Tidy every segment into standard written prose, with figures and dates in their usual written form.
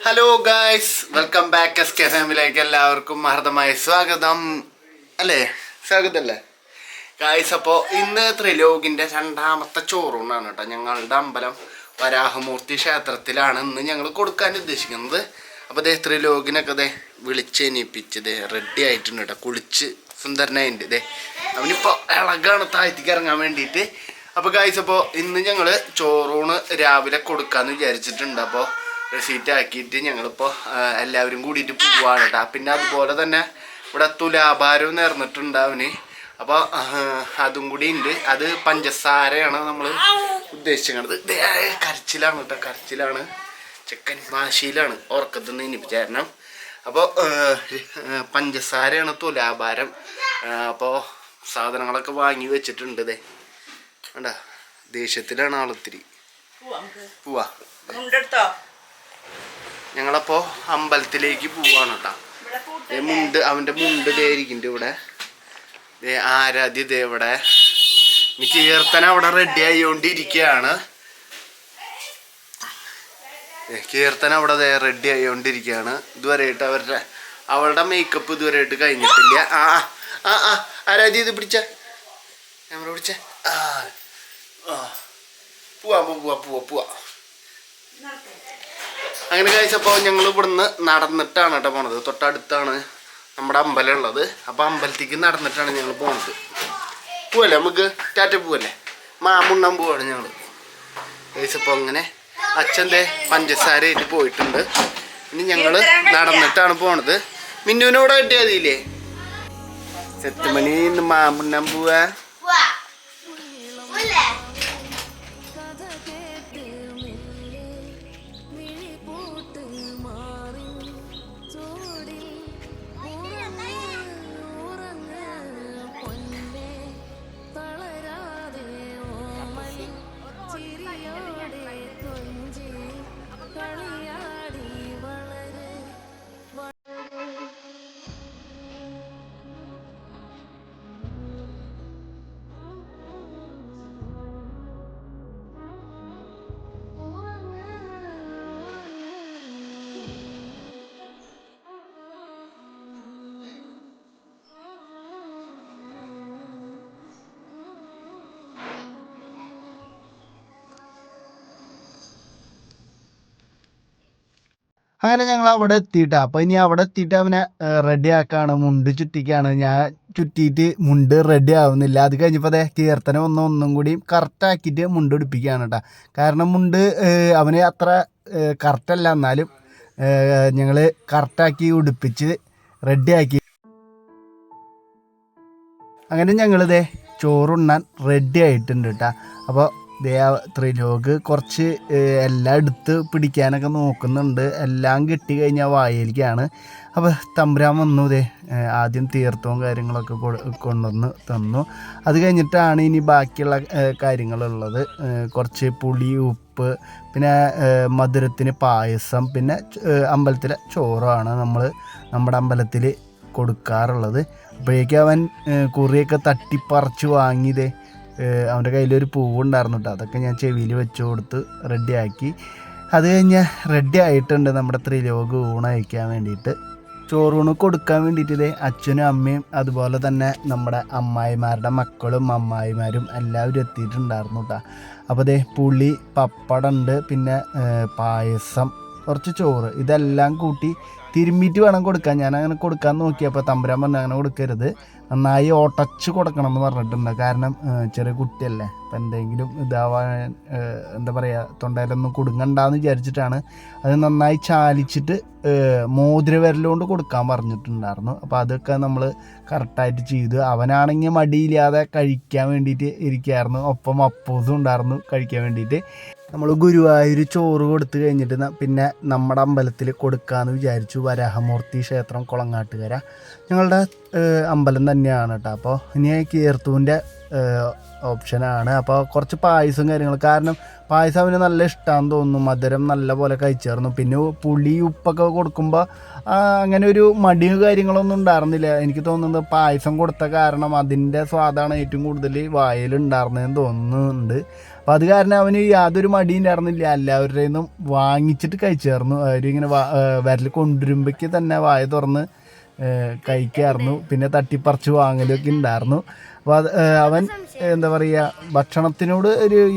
Hello guys, welcome back S K ഫാമിലിയിലേക്ക് എല്ലാവർക്കും ഹാർദമായ സ്വാഗതം. സ്വാഗതമല്ലേ ഗായ്സ്? അപ്പോൾ ഇന്ന് ത്രിലോകിൻ്റെ രണ്ടാമത്തെ ചോറൂണാണ് കേട്ടോ. ഞങ്ങളുടെ അമ്പലം വരാഹമൂർത്തി ക്ഷേത്രത്തിലാണ് ഇന്ന് ഞങ്ങൾ കൊടുക്കാൻ ഉദ്ദേശിക്കുന്നത്. അപ്പോൾ ദേ ത്രിലോകിനൊക്കെ ദേ വിളിച്ചെണീപ്പിച്ച് റെഡി ആയിട്ടുണ്ട് കേട്ടോ. കുളിച്ച് സുന്ദരനായിട്ട് അവനിപ്പോൾ ഇളകാണ് താഴ്ത്തിക്ക് ഇറങ്ങാൻ വേണ്ടിയിട്ട്. അപ്പോൾ ഗായ്സ്, അപ്പോൾ ഇന്ന് ഞങ്ങൾ ചോറൂണ് രാവിലെ കൊടുക്കാമെന്ന് വിചാരിച്ചിട്ടുണ്ട്. അപ്പോൾ റെസീറ്റ് ആക്കിയിട്ട് ഞങ്ങളിപ്പോൾ എല്ലാവരും കൂടിയിട്ട് പോവാണ് കേട്ടോ. പിന്നെ അതുപോലെ തന്നെ ഇവിടെ തുലാഭാരവും നേർന്നിട്ടുണ്ട് അവന്. അപ്പോൾ അതും കൂടി ഉണ്ട്. അത് പഞ്ചസാരയാണ് നമ്മൾ ഉദ്ദേശിക്കുന്നത്. കരച്ചിലാണ് കേട്ടോ, കരച്ചിലാണ്. ചെക്കൻ വാശിയിലാണ് ഉറക്കത്തിൽ നിന്ന് ഇനിപ്പിച്ചാരണം. അപ്പോൾ പഞ്ചസാരയാണ് തുലാഭാരം. അപ്പോൾ സാധനങ്ങളൊക്കെ വാങ്ങി വെച്ചിട്ടുണ്ട്. വേണ്ട ദേഷ്യത്തിലാണ് ആളൊത്തിരി. പോവാ, ഞങ്ങളപ്പോൾ അമ്പലത്തിലേക്ക് പോവാണ് കേട്ടോ. മുണ്ട്, അവൻ്റെ മുണ്ട് ദേരിക്കുന്നുണ്ട് ഇവിടെ. ആരാധ്യ ദേ ഇവിടെ കീർത്തന അവിടെ റെഡി ആയിക്കൊണ്ടിരിക്കുകയാണ്. കീർത്തന അവിടെ റെഡി ആയിക്കൊണ്ടിരിക്കുകയാണ്. ഇതുവരെയായിട്ട് അവളുടെ മേക്കപ്പ് ഇതുവരെയായിട്ട് കഴിഞ്ഞിട്ടില്ല. ആരാധ്യ ഇത് പിടിച്ച ക്യാമറ പിടിച്ച. പോവാ അങ്ങനെ കഴിച്ചപ്പോൾ ഞങ്ങൾ ഇവിടുന്ന് നടന്നിട്ടാണ് കേട്ടോ പോണത്. തൊട്ടടുത്താണ് നമ്മുടെ അമ്പലം ഉള്ളത്. അപ്പോൾ അമ്പലത്തേക്ക് നടന്നിട്ടാണ് ഞങ്ങൾ പോണത്. പോവല്ലേ നമുക്ക്? ടാറ്റ പോവല്ലേ? മാമുണ്ണാൻ പോവാണ് ഞങ്ങൾ കഴിച്ചപ്പോൾ. അങ്ങനെ അച്ഛൻ്റെ പഞ്ചസാരയായിട്ട് പോയിട്ടുണ്ട്. ഇനി ഞങ്ങൾ നടന്നിട്ടാണ് പോണത്. മിന്നുവിനോടെ കിട്ടിയാൽ മതിയില്ലേ? സെത്തുമണി ഇന്ന് മാമുണ്ണാൻ പോവാ. അങ്ങനെ ഞങ്ങൾ അവിടെ എത്തിയിട്ടാ. അപ്പോൾ ഇനി അവിടെ എത്തിയിട്ട് അവനെ റെഡി ആക്കാണ്. മുണ്ട് ചുറ്റിക്കാണ്. ഞാൻ ചുറ്റിയിട്ട് മുണ്ട് റെഡി ആവുന്നില്ല. അത് കഴിഞ്ഞപ്പോൾ അതെ കീർത്തന ഒന്നും കൂടി കറക്റ്റാക്കിയിട്ട് മുണ്ട് ഉടുപ്പിക്കുകയാണ് കേട്ടോ. കാരണം മുണ്ട് അവന് അത്ര കറക്റ്റല്ല, എന്നാലും ഞങ്ങൾ കറക്റ്റാക്കി ഉടുപ്പിച്ച് റെഡിയാക്കി. അങ്ങനെ ഞങ്ങളിതേ ചോറുണ്ണാൻ റെഡി ആയിട്ടുണ്ട് കേട്ടോ. അപ്പോൾ ത്രിലോക് കുറച്ച് എല്ലാം എടുത്ത് പിടിക്കാനൊക്കെ നോക്കുന്നുണ്ട്. എല്ലാം കിട്ടി കഴിഞ്ഞാൽ വായലിക്കാണ്. അപ്പോൾ തമ്പുരാൻ വന്നു. ആദ്യം തീർത്ഥവും കാര്യങ്ങളൊക്കെ കൊണ്ടുവന്ന് തന്നു. അത് കഴിഞ്ഞിട്ടാണ് ഇനി ബാക്കിയുള്ള കാര്യങ്ങളുള്ളത്. കുറച്ച് പുളി, ഉപ്പ്, പിന്നെ മധുരത്തിന് പായസം, പിന്നെ അമ്പലത്തിലെ ചോറാണ് നമ്മുടെ അമ്പലത്തിൽ കൊടുക്കാറുള്ളത്. അപ്പോഴേക്കും അവൻ കുറിയൊക്കെ തട്ടിപ്പറിച്ച് വാങ്ങിയതേ അവൻ്റെ കയ്യിലൊരു പൂവുണ്ടായിരുന്നു കേട്ടോ. അതൊക്കെ ഞാൻ ചെവിയിൽ വെച്ച് കൊടുത്ത് റെഡിയാക്കി. അത് കഴിഞ്ഞ് റെഡി ആയിട്ടുണ്ട് നമ്മുടെ ത്രിലോക് ഊണ് കഴിക്കാൻ വേണ്ടിയിട്ട്. ചോറൂണ് കൊടുക്കാൻ വേണ്ടിയിട്ട് അച്ഛനും അമ്മയും അതുപോലെ തന്നെ നമ്മുടെ അമ്മായിമാരുടെ മക്കളും അമ്മായിമാരും എല്ലാവരും എത്തിയിട്ടുണ്ടായിരുന്നു കേട്ടോ. അപ്പോൾ പുളി, പപ്പടം ഉണ്ട്, പിന്നെ പായസം, കുറച്ച് ചോറ്, ഇതെല്ലാം കൂട്ടി തിരുമ്മിയിട്ട് വേണം കൊടുക്കാൻ. ഞാൻ അങ്ങനെ കൊടുക്കാൻ നോക്കിയപ്പോൾ തമ്പുരാൻ പറഞ്ഞു അങ്ങനെ കൊടുക്കരുത്, നന്നായി ഒടച്ച് കൊടുക്കണം എന്ന് പറഞ്ഞിട്ടുണ്ട്. കാരണം ചെറിയ കുട്ടിയല്ലേ, അപ്പം എന്തെങ്കിലും ഇതാവാൻ എന്താ പറയുക, തൊണ്ടയിലൊന്നും കുടുങ്ങണ്ടെന്ന് വിചാരിച്ചിട്ടാണ് അത് നന്നായി ചാലിച്ചിട്ട് മോതിരവിരലുകൊണ്ട് കൊടുക്കാൻ പറഞ്ഞിട്ടുണ്ടായിരുന്നു. അപ്പോൾ അതൊക്കെ നമ്മൾ കറക്റ്റായിട്ട് ചെയ്തു. അവനാണെങ്കിൽ മടിയില്ലാതെ കഴിക്കാൻ വേണ്ടിയിട്ട് ഇരിക്കുകയായിരുന്നു. ഒപ്പം അപ്പോസും ഉണ്ടായിരുന്നു കഴിക്കാൻ വേണ്ടിയിട്ട്. നമ്മൾ ഗുരുവായൂർ ചോറ് കൊടുത്തു കഴിഞ്ഞിട്ട് പിന്നെ നമ്മുടെ അമ്പലത്തിൽ കൊടുക്കാമെന്ന് വിചാരിച്ചു. വരാഹമൂർത്തി ക്ഷേത്രം, കുളങ്ങാട്ടുകര ഞങ്ങളുടെ അമ്പലം തന്നെയാണ് കേട്ടോ. അപ്പോൾ ഇനി കീർത്തുവിൻ്റെ ഓപ്ഷനാണ്. അപ്പോൾ കുറച്ച് പായസം കാര്യങ്ങൾ, കാരണം പായസം അവന് നല്ല ഇഷ്ടമാണെന്ന് തോന്നുന്നു. മധുരം നല്ല പോലെ കഴിച്ചായിരുന്നു. പിന്നെ പുളി, ഉപ്പൊക്കെ കൊടുക്കുമ്പോൾ അങ്ങനെ ഒരു മടിയോ കാര്യങ്ങളൊന്നും ഉണ്ടായിരുന്നില്ല. എനിക്ക് തോന്നുന്നത് പായസം കൊടുത്ത കാരണം അതിൻ്റെ സ്വാദാണ് ഏറ്റവും കൂടുതൽ വായിലുണ്ടായിരുന്നതെന്ന് തോന്നുന്നുണ്ട്. അപ്പോൾ അത് കാരണം അവന് യാതൊരു മടിയും ഉണ്ടായിരുന്നില്ല. എല്ലാവരുടെ നിന്നും വാങ്ങിച്ചിട്ട് കഴിച്ചായിരുന്നു. അവരിങ്ങനെ വിരൽ കൊണ്ടുവരുമ്പോഴേക്ക് തന്നെ വായ തുറന്ന് കഴിക്കായിരുന്നു. പിന്നെ തട്ടിപ്പറിച്ച് വാങ്ങലൊക്കെ ഉണ്ടായിരുന്നു. അപ്പോൾ അത് അവൻ എന്താ പറയുക, ഭക്ഷണത്തിനോട്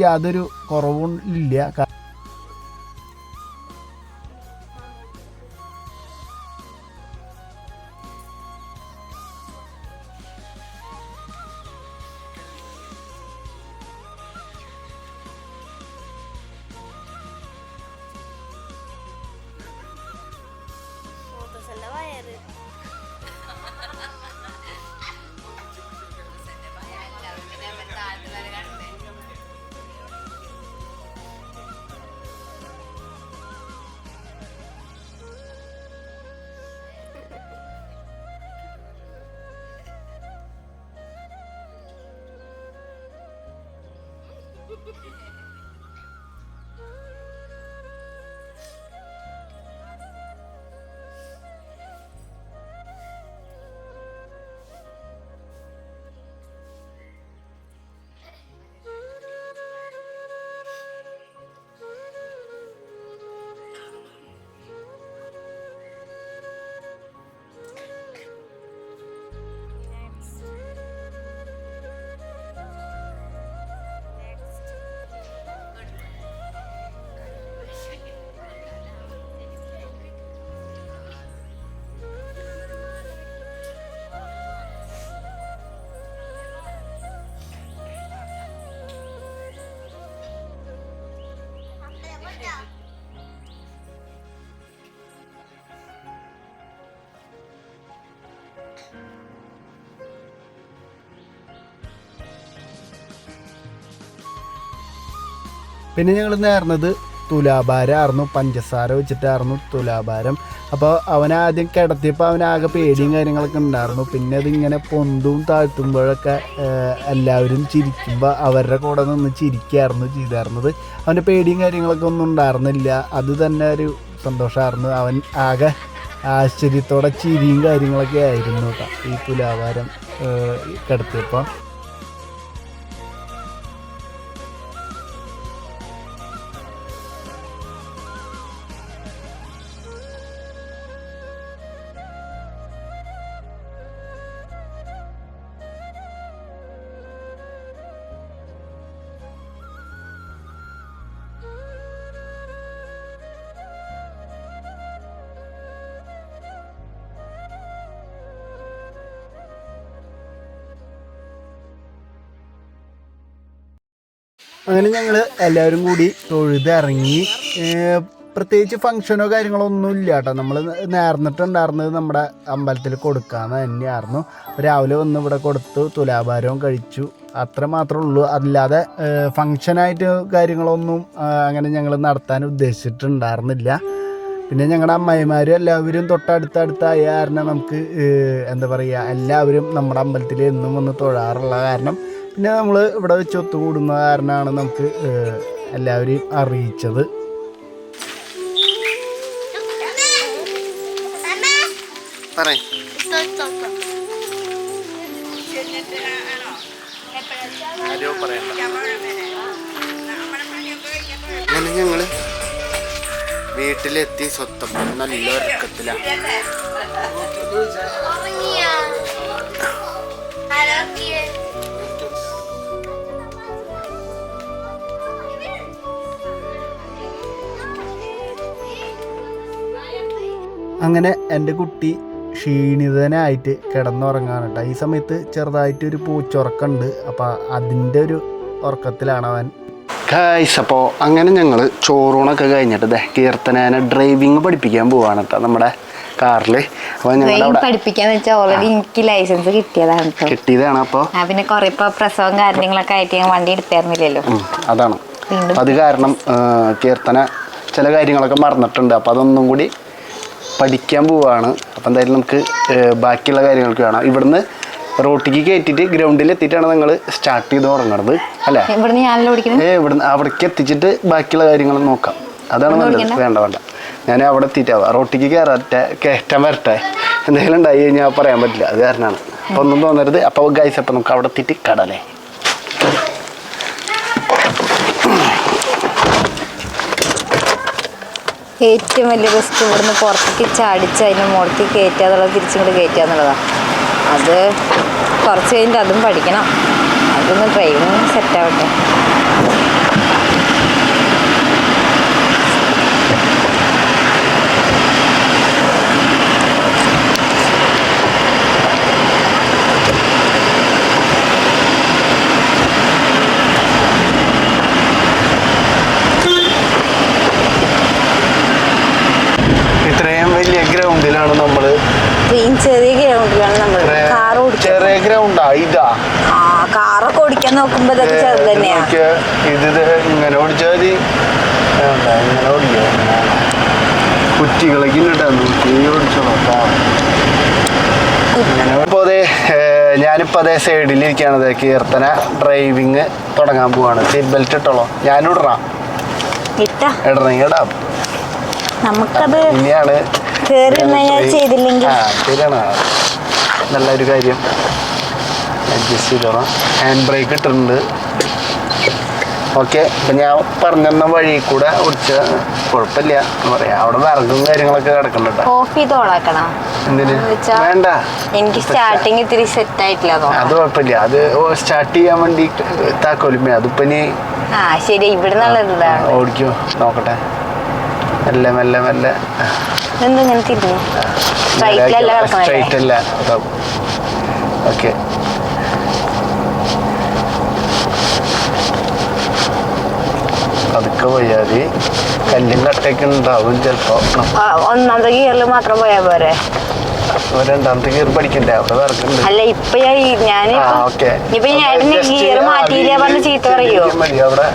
യാതൊരു കുറവും ഇല്ല. പിന്നെ ഞങ്ങൾ നേർന്നത് തുലാഭാരമായിരുന്നു. പഞ്ചസാര വെച്ചിട്ടായിരുന്നു തുലാഭാരം. അപ്പോൾ അവനാദ്യം കിടത്തിയപ്പോൾ അവനാകെ പേടിയും കാര്യങ്ങളൊക്കെ ഉണ്ടായിരുന്നു. പിന്നെ അതിങ്ങനെ പൊന്തും താഴ്ത്തുമ്പോഴൊക്കെ എല്ലാവരും ചിരിക്കുമ്പോൾ അവരുടെ കൂടെ നിന്ന് ചിരിക്കുകയായിരുന്നു ചെയ്തായിരുന്നത്. അവൻ്റെ പേടിയും കാര്യങ്ങളൊക്കെ ഒന്നും ഉണ്ടായിരുന്നില്ല. അത് തന്നെ ഒരു സന്തോഷമായിരുന്നു. അവൻ ആകെ ആശ്ചര്യത്തോടെ ചിരിയും കാര്യങ്ങളൊക്കെ ആയിരുന്നു കേട്ടോ ഈ തുലാഭാരം കിടത്തിയപ്പോൾ. അങ്ങനെ ഞങ്ങൾ എല്ലാവരും കൂടി തൊഴുതിറങ്ങി. പ്രത്യേകിച്ച് ഫങ്ഷനോ കാര്യങ്ങളോ ഒന്നും ഇല്ല കേട്ടോ. നമ്മൾ നേർന്നിട്ടുണ്ടായിരുന്നത് നമ്മുടെ അമ്പലത്തിൽ കൊടുക്കാമെന്ന് തന്നെയായിരുന്നു. രാവിലെ വന്ന് ഇവിടെ കൊടുത്തു, തുലാഭാരവും കഴിച്ചു, അത്ര മാത്രമേ ഉള്ളൂ. അല്ലാതെ ഫങ്ഷനായിട്ട് കാര്യങ്ങളൊന്നും അങ്ങനെ ഞങ്ങൾ നടത്താൻ ഉദ്ദേശിച്ചിട്ടുണ്ടായിരുന്നില്ല. പിന്നെ ഞങ്ങളുടെ അമ്മായിമാരും എല്ലാവരും തൊട്ടടുത്തടുത്തായ കാരണം നമുക്ക് എന്താ പറയുക, എല്ലാവരും നമ്മുടെ അമ്പലത്തിൽ എന്നും വന്ന് തൊഴാറുള്ള കാരണം പിന്നെ നമ്മൾ ഇവിടെ വെച്ച് ഒത്തുകൂടുന്ന കാരണമാണ് നമുക്ക് എല്ലാവരെയും അറിയിച്ചത്. അങ്ങനെ ഞങ്ങള് വീട്ടിലെത്തി. സ്വത്തം നല്ല ഒരുക്കത്തിലാണ്. അങ്ങനെ എൻ്റെ കുട്ടി ക്ഷീണിതനായിട്ട് കിടന്നുറങ്ങാണ് കേട്ടോ. ഈ സമയത്ത് ചെറുതായിട്ടൊരു പൂച്ചുറക്കമുണ്ട്. അപ്പോൾ അതിൻ്റെ ഒരു ഉറക്കത്തിലാണ് അവൻ. ഗൈസ്, അപ്പോൾ അങ്ങനെ ഞങ്ങൾ ചോറൂണൊക്കെ കഴിഞ്ഞിട്ട് കീർത്തനേനെ ഡ്രൈവിങ് പഠിപ്പിക്കാൻ പോവാണ് കേട്ടോ നമ്മുടെ കാറിൽ. അപ്പോൾ ഞങ്ങൾ പഠിപ്പിക്കാന്ന് വെച്ചാൽ ഓൾറെഡി എനിക്ക് ലൈസൻസ് കിട്ടിയതാണ്. അപ്പോൾ പിന്നെ കുറെ ഇപ്പോൾ പ്രസവം കാര്യങ്ങളൊക്കെ ആയിട്ട് ഞാൻ വണ്ടി എടുത്തായിരുന്നില്ലല്ലോ. അതാണ്. അത് കാരണം കീർത്തന ചില കാര്യങ്ങളൊക്കെ മറന്നിട്ടുണ്ട്. അപ്പോൾ അതൊന്നും കൂടി പഠിക്കാൻ പോവാണ്. അപ്പം എന്തായാലും നമുക്ക് ബാക്കിയുള്ള കാര്യങ്ങൾക്ക് കാണാം. ഇവിടുന്ന് റോട്ടിക്ക് കയറ്റിയിട്ട് ഗ്രൗണ്ടിൽ എത്തിയിട്ടാണ് ഞങ്ങൾ സ്റ്റാർട്ട് ചെയ്ത് തുടങ്ങുന്നത് അല്ലേ? ഇവിടുന്ന് അവിടേക്ക് എത്തിച്ചിട്ട് ബാക്കിയുള്ള കാര്യങ്ങൾ നോക്കാം. അതാണ് നല്ലത്. വേണ്ട, ഞാൻ അവിടെ എത്തിയിട്ടാവാം. റോട്ടിക്ക് കയറ്റാൻ വരട്ടെ. എന്തെങ്കിലും ഉണ്ടായി കഴിഞ്ഞാൽ പറയാൻ പറ്റില്ല. അത് കാരണമാണ്. അപ്പം ഒന്നും തോന്നരുത്. അപ്പോൾ ഗൈസ്, അപ്പം നമുക്ക് അവിടെ എത്തിയിട്ട് കടലേ ഏറ്റവും വലിയ റിസ്ക് ഇവിടുന്ന് പുറത്തേക്ക് ചാടിച്ച് അതിന് മുകളിലേക്ക് കയറ്റുക എന്നുള്ളത് തിരിച്ചിങ്ങോട്ട് കയറ്റുക എന്നുള്ളതാണ്. അത് കുറച്ച് കഴിഞ്ഞിട്ട് അതും പഠിക്കണം. അതൊന്ന് ഡ്രൈവിങ് സെറ്റാവട്ടെ. ഗ്രൗണ്ടിലാണ് നമ്മള് ചെറിയ ഗ്രൗണ്ടിലാണ് നമ്മൾ കാർ ഓടിക്കുക. ചെറിയ ഗ്രൗണ്ടാ ഇതാ? ആ കാറൊക്കെ ഓടിക്കാൻ നോക്കുമ്പോ ഇതൊക്കെ ചെറുത് തന്നെയാ. ഇത് ഇങ്ങനെ ഓടിച്ചാൽ മതി. ഇങ്ങനെ ഓടിക്കുക കുറ്റികളൊക്കെ ഓടിച്ചോളാം. ഞാനിപ്പോ അതേ സൈഡിലിരിക്കുകയാണത്. കീർത്തന ഡ്രൈവിങ് തുടങ്ങാൻ പോവാണ്. സീറ്റ് ബെൽറ്റ് ഇട്ടോളോ. ഞാനും ഇടണം. ഇടണമെങ്കിൽ ഇടാം. നമുക്കത് ഇനിയാണ് ചെയ്തില്ലെങ്കിൽ ശരിയാണ്. നല്ലൊരു കാര്യം. അഡ്ജസ്റ്റ് ചെയ്തോളാം. ഹാൻഡ് ബ്രേക്ക് ഇട്ടിട്ടുണ്ട്. ഓക്കെ. അപ്പം ഞാൻ പറഞ്ഞ വഴി കൂടെ ഓടിച്ച കുഴപ്പമില്ല എന്ന് പറയാം. അവിടെ വിറകും കാര്യങ്ങളൊക്കെ കിടക്കുന്നുണ്ട്. ഓഫ് ചെയ്ത് ഓണാക്കണം. എന്തിന്? വേണ്ട, എനിക്ക് സ്റ്റാർട്ടിങ് ഇത്തിരി സെറ്റ് ആയിട്ടില്ല. അത് കുഴപ്പമില്ല. അത് സ്റ്റാർട്ട് ചെയ്യാൻ വേണ്ടി താക്കോലിമേ. അതിപ്പോ നീ ശരി ഇവിടെ ഓടിക്കോ. നോക്കട്ടെ. മെല്ലെ മെല്ലെ മെല്ലെ. സ്ട്രൈറ്റ് അല്ല. ഓക്കെ. അതൊക്കെ പോയാൽ മതി. കല്ലും കട്ടയൊക്കെ ഉണ്ടാവും ചിലപ്പോ. ഒന്നാമത്തെ ഗിയറിൽ മാത്രം പോയാ പോരെ? രണ്ടാമത്തെ ഗിയർ പഠിക്കണ്ടേ? അവിടെ വിറക്കുന്നുണ്ട്. അല്ല ഇപ്പൊ ഗിയർ മാറ്റിയില്ല പറഞ്ഞ് ചീത്ത പറയോ? അവിടെ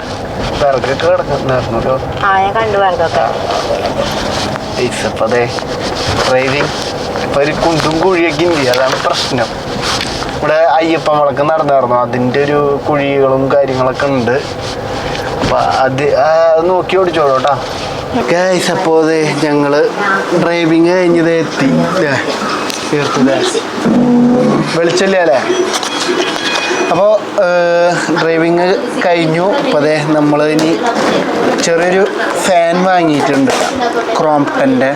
വിറകൊക്കെ കിടക്കുന്നുണ്ടായിരുന്നല്ലോ. ഞാൻ കണ്ടു വിറകൊക്കെ. അതെ ഡ്രൈവിങ് ഇപ്പൊ ഒരു കുണ്ടും കുഴിയൊക്കെ ഉണ്ട്. അതാണ് പ്രശ്നം. ഇവിടെ അയ്യപ്പൻ വിളക്ക് നടന്നായിരുന്നു. അതിൻ്റെ ഒരു കുഴികളും കാര്യങ്ങളൊക്കെ ഉണ്ട്. അപ്പൊ അത് നോക്കി ഓടിച്ചോളൂ കേട്ടോ. ഗൈസ്, അപ്പോൾ ഞങ്ങള് ഡ്രൈവിങ് കഴിഞ്ഞത് എത്തി. വെളിച്ചല്ലേ അല്ലേ? അപ്പോൾ ഡ്രൈവിങ് കഴിഞ്ഞു. അപ്പോൾ നമ്മൾ ഇനി ചെറിയൊരു ഫാൻ വാങ്ങിയിട്ടുണ്ട്, ക്രോംപ്ടൻ്റെ.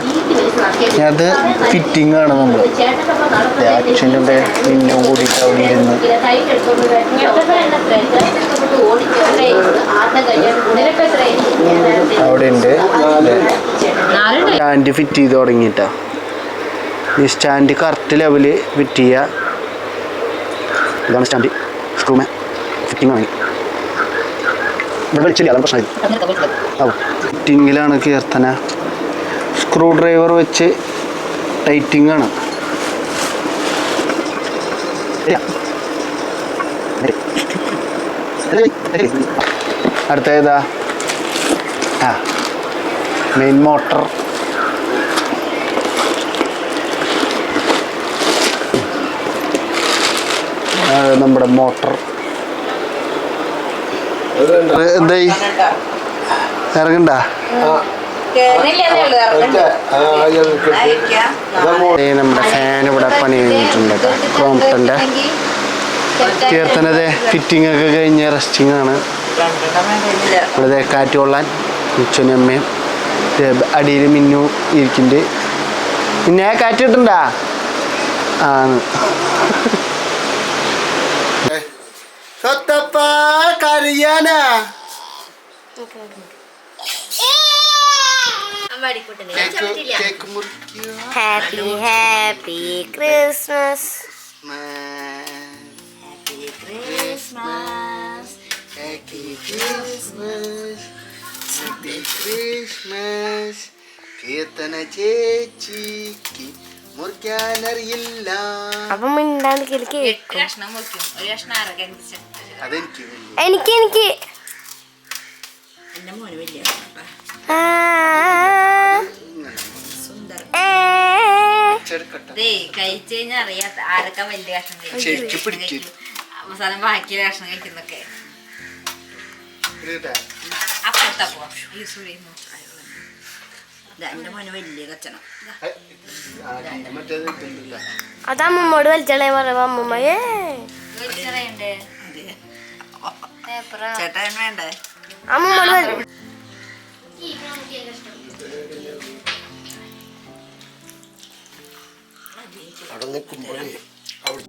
അത് ഫിറ്റിംഗ് ആണ്. നമ്മൾ അച്ഛൻ്റെ മിന്നും കൂടിയിട്ട് അവിടെ ഇരുന്ന് അവിടെ ഉണ്ട്. സ്റ്റാൻഡ് ഫിറ്റ് ചെയ്ത് തുടങ്ങിയിട്ടാ. ഈ സ്റ്റാൻഡ് കറക്റ്റ് ലെവല് ഫിറ്റ് ചെയ്യുക. ഇതാണ് സ്റ്റാൻഡ്. സ്ക്രൂമേ ഫിറ്റിംഗ് ആണ്. ഇവിടെ വിളിച്ചില്ല, അതാണ് പ്രശ്നമായത്. ഫിറ്റിങ്ങിലാണ് കീർത്തന. സ്ക്രൂ ഡ്രൈവർ വെച്ച് ടൈറ്റിംഗ് ആണ്. അടുത്ത ഏതാ? Main motor. നമ്മുടെ മോട്ടർ എന്തായി? ഇറങ്ങണ്ട. നമ്മുടെ ഫാൻ ഇവിടെ പണി കഴിഞ്ഞിട്ടുണ്ട്. ക്രോംപ്ടൻ്റെ കീർത്തനതെ ഫിറ്റിംഗ് ഒക്കെ കഴിഞ്ഞ് റെസ്റ്റിംഗ് ആണ്. ഇവിടെ കാറ്റ് കൊള്ളാൻ ഉച്ചനും അമ്മയും അടിയിൽ മിന്നു ഇരിക്കുന്നുണ്ട്. പിന്നെ കാറ്റ് കിട്ടണ്ടാ? ആണ്. കരയാനാ? Happy happy Christmas. കീർത്തന ചേച്ചിക്ക് മുറിക്കാനറിയില്ല. അപ്പം മിണ്ടാണ്ട് കേക്ക് എനിക്ക് കഴിച്ചു കഴിഞ്ഞാൽ അറിയാത്ത ആരൊക്കെ വലിയ കഷ്ണം അവസാനം ബാക്കി കഷ്ണം കഴിക്കുന്നൊക്കെ അപ്പുറത്തപ്പോ എന്റെ മോന് വലിയ കച്ചണം. അത് അമ്മമ്മോട് വലിച്ചളേ പറയുമ്പോ അമ്മമ്മയെ ചേട്ടൻ വേണ്ടേ? അമ്മമ്മോട് അവിടെ നിൽക്കുമ്പോഴേ അവിടെ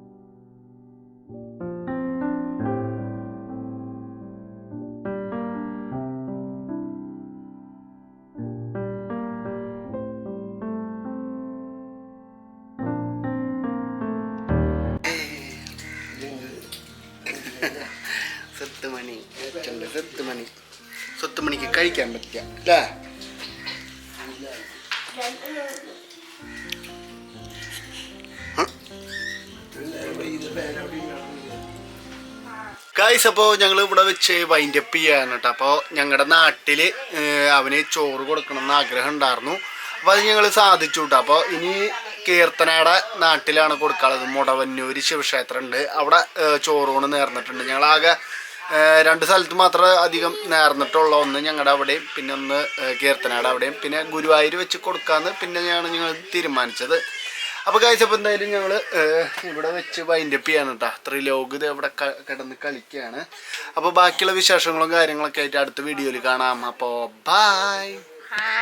സ്വത്തുമണിക്ക് കഴിക്കാൻ പറ്റിയ അല്ലേ? ഗായ്സ്, അപ്പോൾ ഞങ്ങൾ ഇവിടെ വെച്ച് വൈൻഡ് അപ്പ് ചെയ്യാണ് കേട്ടോ. അപ്പോൾ ഞങ്ങളുടെ നാട്ടിൽ അവന് ചോറ് കൊടുക്കണം എന്ന് ആഗ്രഹം ഉണ്ടായിരുന്നു. അപ്പോൾ അത് ഞങ്ങൾ സാധിച്ചു കേട്ടോ. അപ്പോൾ ഇനി കീർത്തനയുടെ നാട്ടിലാണ് കൊടുക്കാനുള്ളത്. മുടവന്നൂർ ശിവക്ഷേത്രം ഉണ്ട്, അവിടെ ചോറൂണ് നേർന്നിട്ടുണ്ട്. ഞങ്ങളാകെ 2 സ്ഥലത്ത് മാത്രമേ അധികം നേർന്നിട്ടുള്ള, ഒന്ന് ഞങ്ങളുടെ അവിടെയും പിന്നെ ഒന്ന് കീർത്തനയുടെ അവിടെയും, പിന്നെ ഗുരുവായൂർ വെച്ച് കൊടുക്കാമെന്ന് പിന്നെയാണ് ഞങ്ങൾ തീരുമാനിച്ചത്. അപ്പോൾ കഴിച്ചപ്പോൾ എന്തായാലും ഞങ്ങൾ ഇവിടെ വെച്ച് വൈൻഡ് അപ്പ് ചെയ്യാണ് കേട്ടോ. ത്രിലോക് ഇത് ഇവിടെ കിടന്ന് കളിക്കുകയാണ്. അപ്പോൾ ബാക്കിയുള്ള വിശേഷങ്ങളും കാര്യങ്ങളൊക്കെ ആയിട്ട് അടുത്ത വീഡിയോയിൽ കാണാം. അപ്പോൾ ബൈ.